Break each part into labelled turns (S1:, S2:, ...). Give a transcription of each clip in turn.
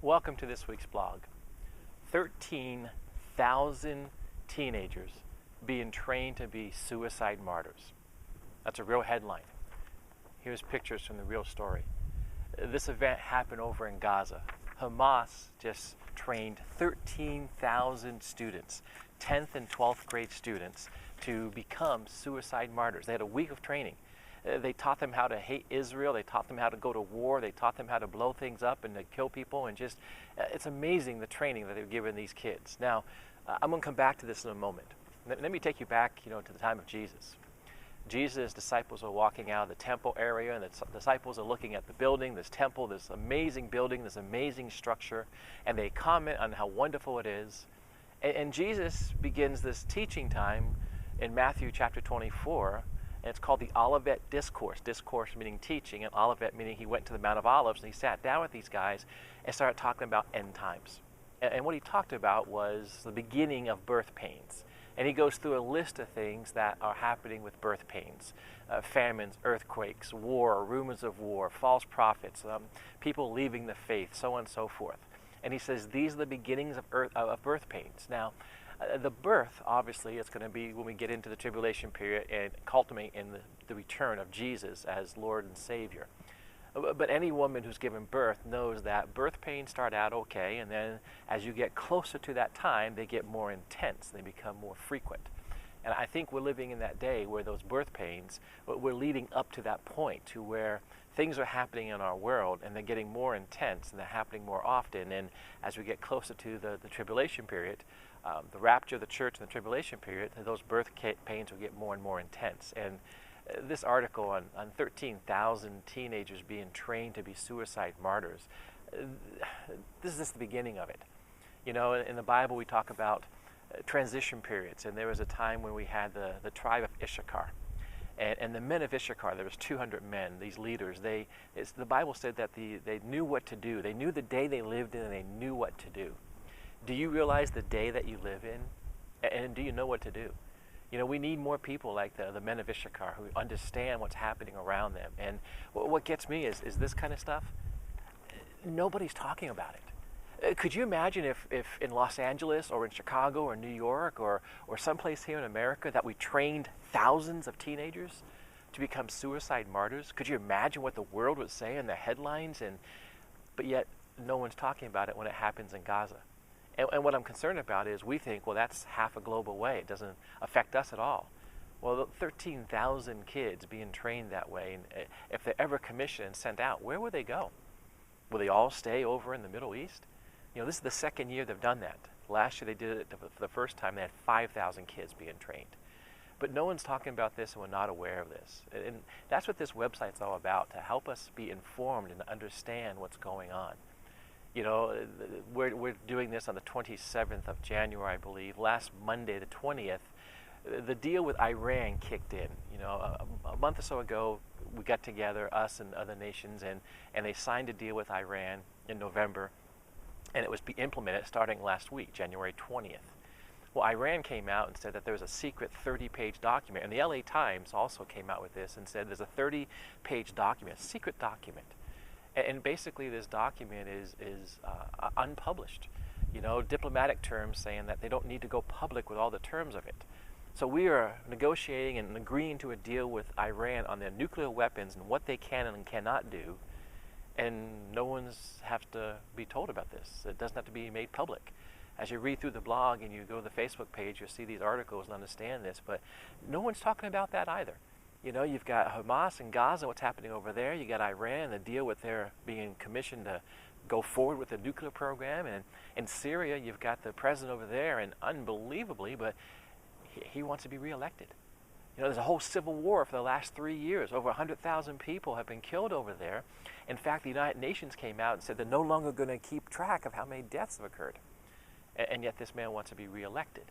S1: Welcome to this week's blog. 13,000 teenagers being trained to be suicide martyrs. That's a real headline. Here's pictures from the real story. This event happened over in Gaza. Hamas just trained 13,000 students, 10th and 12th grade students, to become suicide martyrs. They had a week of training. They taught them how to hate Israel. They taught them how to go to war. They taught them how to blow things up and to kill people. And just, it's amazing the training that they've given these kids. Now, I'm going to come back to this in a moment. Let me take you back, to the time of Jesus. Jesus' disciples are walking out of the temple area, and the disciples are looking at the building, this temple, this amazing building, this amazing structure, and they comment on how wonderful it is. And Jesus begins this teaching time in Matthew chapter 24, and it's called the Olivet Discourse. Discourse meaning teaching, and Olivet meaning he went to the Mount of Olives, and he sat down with these guys and started talking about end times. And what he talked about was the beginning of birth pains. And he goes through a list of things that are happening with birth pains. Famines, earthquakes, war, rumors of war, false prophets, people leaving the faith, so on and so forth. And he says these are the beginnings of birth pains. Now, the birth, obviously, is going to be when we get into the tribulation period and culminate in the return of Jesus as Lord and Savior. But any woman who's given birth knows that birth pains start out okay, and then as you get closer to that time, they get more intense. They become more frequent. And I think we're living in that day where those birth pains, we're leading up to that point to where things are happening in our world, and they're getting more intense, and they're happening more often. And as we get closer to the tribulation period, the rapture of the church in the tribulation period, those birth pains will get more and more intense. And this article on 13,000 teenagers being trained to be suicide martyrs, this is just the beginning of it. In the Bible we talk about transition periods, and there was a time when we had the tribe of Issachar. And the men of Issachar, there was 200 men, these leaders, the Bible said that they knew what to do. They knew the day they lived in, and they knew what to do. Do you realize the day that you live in? And do you know what to do? We need more people like the men of Issachar who understand what's happening around them. And what gets me is this kind of stuff, nobody's talking about it. Could you imagine if in Los Angeles or in Chicago or New York or someplace here in America that we trained thousands of teenagers to become suicide martyrs? Could you imagine what the world would say in the headlines? But yet no one's talking about it when it happens in Gaza. And what I'm concerned about is we think, well, that's half a globe away. It doesn't affect us at all. Well, 13,000 kids being trained that way, and if they're ever commissioned and sent out, where will they go? Will they all stay over in the Middle East? This is the second year they've done that. Last year they did it for the first time. They had 5,000 kids being trained. But no one's talking about this, and we're not aware of this. And that's what this website's all about, to help us be informed and understand what's going on. We're doing this on the 27th of January, I believe. Last Monday, the 20th, the deal with Iran kicked in. A month or so ago, we got together, us and other nations, and they signed a deal with Iran in November, and it was be implemented starting last week, January 20th. Well, Iran came out and said that there was a secret 30-page document, and the LA Times also came out with this and said there's a 30-page document, a secret document. And basically this document is unpublished. Diplomatic terms saying that they don't need to go public with all the terms of it. So we are negotiating and agreeing to a deal with Iran on their nuclear weapons and what they can and cannot do. And no one's have to be told about this. It doesn't have to be made public. As you read through the blog and you go to the Facebook page, you'll see these articles and understand this. But no one's talking about that either. You've got Hamas and Gaza, what's happening over there. You got Iran, the deal with their being commissioned to go forward with the nuclear program. And in Syria, you've got the president over there, and unbelievably, but he wants to be reelected. There's a whole civil war for the last 3 years. Over 100,000 people have been killed over there. In fact, the United Nations came out and said they're no longer going to keep track of how many deaths have occurred. And yet this man wants to be reelected.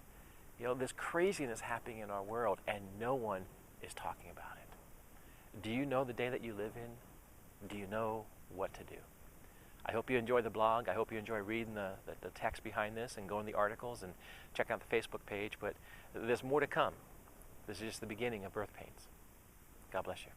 S1: There's craziness happening in our world, and no one is talking about it. Do you know the day that you live in? Do you know what to do? I hope you enjoy the blog. I hope you enjoy reading the text behind this and going to the articles and checking out the Facebook page. But there's more to come. This is just the beginning of birth pains. God bless you.